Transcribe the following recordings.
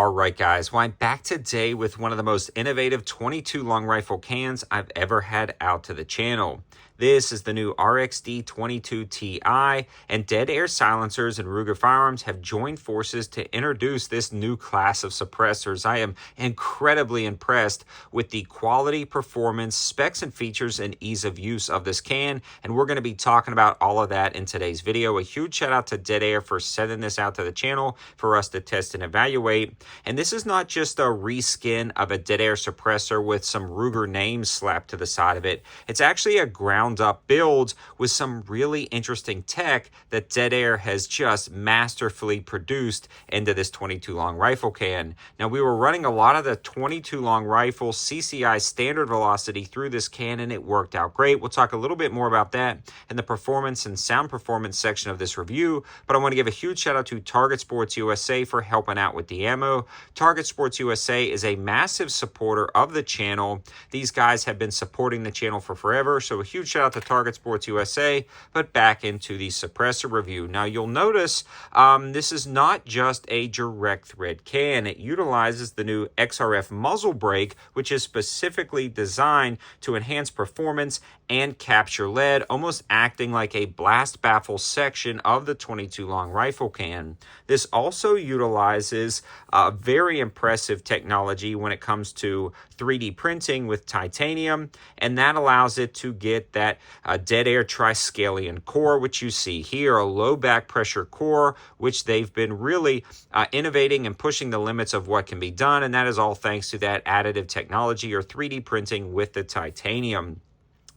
All right, guys. Well, I'm back today with one of the most innovative 22 long rifle cans I've ever had out to the channel. This is the new RXD22Ti, and Dead Air Silencers and Ruger Firearms have joined forces to introduce this new class of suppressors. I am incredibly impressed with the quality, performance, specs, and features and ease of use of this can, and we're going to be talking about all of that in today's video. A huge shout out to Dead Air for sending this out to the channel for us to test and evaluate. And this is not just a reskin of a Dead Air suppressor with some Ruger names slapped to the side of it. It's actually a ground up build with some really interesting tech that Dead Air has just masterfully produced into this 22 long rifle can. Now, we were running a lot of the 22 long rifle CCI standard velocity through this can, and it worked out great. We'll talk a little bit more about that in the performance and sound performance section of this review, but I want to give a huge shout out to Target Sports USA for helping out with the ammo. Target Sports USA is a massive supporter of the channel. These guys have been supporting the channel for forever, so a huge shout out to Target Sports USA. But back into the suppressor review. Now, you'll notice this is not just a direct thread can. It utilizes the new XRF muzzle brake, which is specifically designed to enhance performance and capture lead, almost acting like a blast baffle section of the 22 long rifle can. This also utilizes very impressive technology when it comes to 3D printing with titanium, and that allows it to get that Dead Air Triskelion core, which you see here, a low back pressure core, which they've been really innovating and pushing the limits of what can be done, and that is all thanks to that additive technology or 3D printing with the titanium.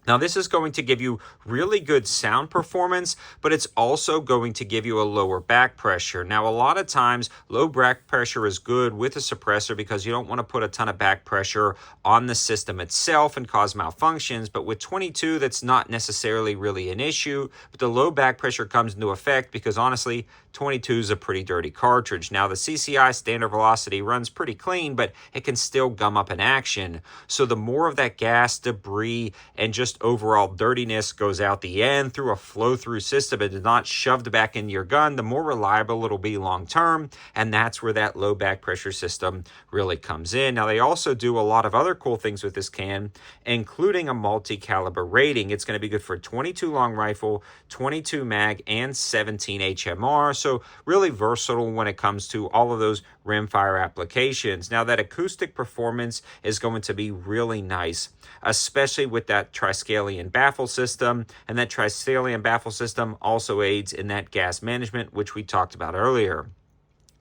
Now, this is going to give you really good sound performance, but it's also going to give you a lower back pressure. Now, a lot of times, low back pressure is good with a suppressor because you don't want to put a ton of back pressure on the system itself and cause malfunctions. But with 22, that's not necessarily really an issue. But the low back pressure comes into effect because, honestly, 22 is a pretty dirty cartridge. Now, the CCI standard velocity runs pretty clean, but it can still gum up in action. So the more of that gas, debris, and just overall dirtiness goes out the end through a flow-through system and is not shoved back into your gun, the more reliable it'll be long-term, and that's where that low back pressure system really comes in. Now, they also do a lot of other cool things with this can, including a multi-caliber rating. It's going to be good for 22 long rifle, 22 mag, and 17 HMR, so really versatile when it comes to all of those rimfire applications. Now, that acoustic performance is going to be really nice, especially with that Triskelion baffle system, and that Triskelion baffle system also aids in that gas management, which we talked about earlier.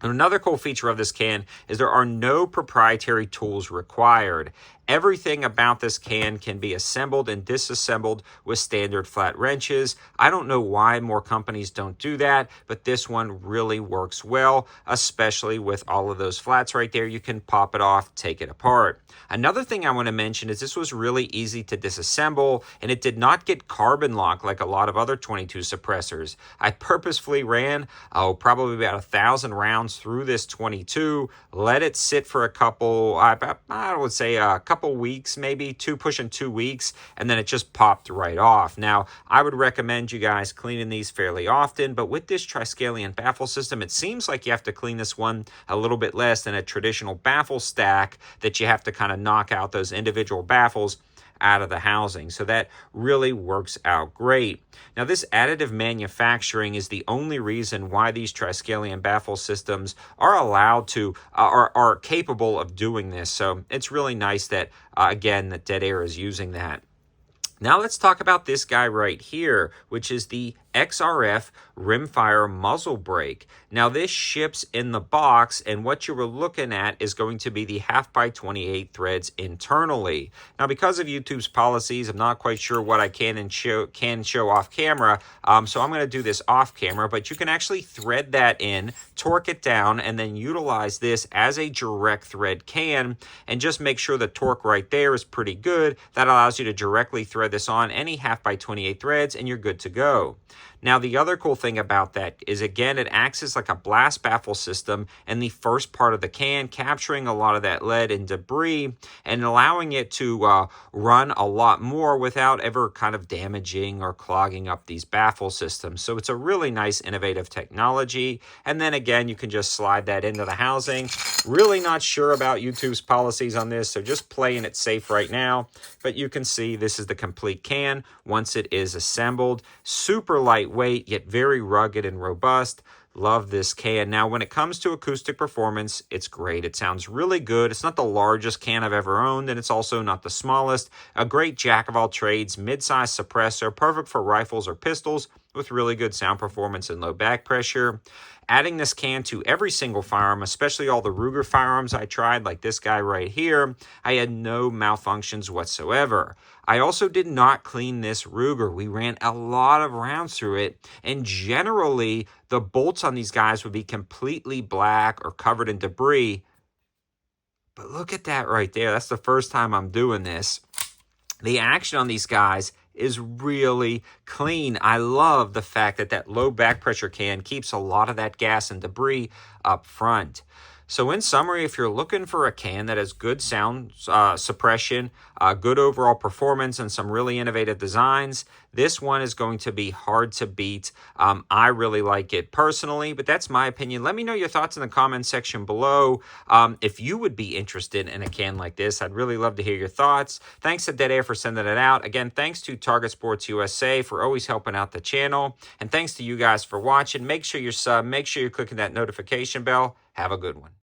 And another cool feature of this can is there are no proprietary tools required. Everything about this can be assembled and disassembled with standard flat wrenches. I don't know why more companies don't do that, but this one really works well, especially with all of those flats right there. You can pop it off, take it apart. Another thing I want to mention is this was really easy to disassemble, and it did not get carbon lock like a lot of other 22 suppressors. I purposefully ran probably about 1,000 rounds through this 22, let it sit for a couple, I would say a couple weeks, maybe pushing 2 weeks, and then it just popped right off. Now, I would recommend you guys cleaning these fairly often, but with this Triskelion baffle system, it seems like you have to clean this one a little bit less than a traditional baffle stack that you have to kind of knock out those individual baffles out of the housing. So that really works out great. Now, this additive manufacturing is the only reason why these Triskelion baffle systems are allowed to, are capable of doing this. So it's really nice that, again, that Dead Air is using that. Now let's talk about this guy right here, which is the XRF rimfire muzzle brake. Now, this ships in the box, and what you were looking at is going to be the 1/2x28 threads internally. Now, because of YouTube's policies, I'm not quite sure what I can show off camera, so I'm going to do this off camera, but you can actually thread that in, torque it down, and then utilize this as a direct thread can, and just make sure the torque right there is pretty good. That allows you to directly thread this on any 1/2x28 threads, and you're good to go. Now, the other cool thing about that is, again, it acts as like a blast baffle system in the first part of the can, capturing a lot of that lead and debris and allowing it to run a lot more without ever kind of damaging or clogging up these baffle systems. So it's a really nice, innovative technology. And then again, you can just slide that into the housing. Really not sure about YouTube's policies on this, so just playing it safe right now. But you can see this is the complete can once it is assembled. Super lightweight, yet very rugged and robust. Love this can. Now, when it comes to acoustic performance, it's great. It sounds really good. It's not the largest can I've ever owned, and it's also not the smallest. A great jack of all trades, mid-size suppressor, perfect for rifles or pistols with really good sound performance and low back pressure. Adding this can to every single firearm, especially all the Ruger firearms I tried, like this guy right here, I had no malfunctions whatsoever. I also did not clean this Ruger. We ran a lot of rounds through it, and generally, the bolts on these guys would be completely black or covered in debris. But look at that right there. That's the first time I'm doing this. The action on these guys is really clean. I love the fact that that low back pressure can keeps a lot of that gas and debris up front. So in summary, if you're looking for a can that has good sound suppression, good overall performance, and some really innovative designs, this one is going to be hard to beat. I really like it personally, but that's my opinion. Let me know your thoughts in the comment section below. If you would be interested in a can like this, I'd really love to hear your thoughts. Thanks to Dead Air for sending it out. Again, thanks to Target Sports USA for always helping out the channel. And thanks to you guys for watching. Make sure you're sub. Make sure you're clicking that notification bell. Have a good one.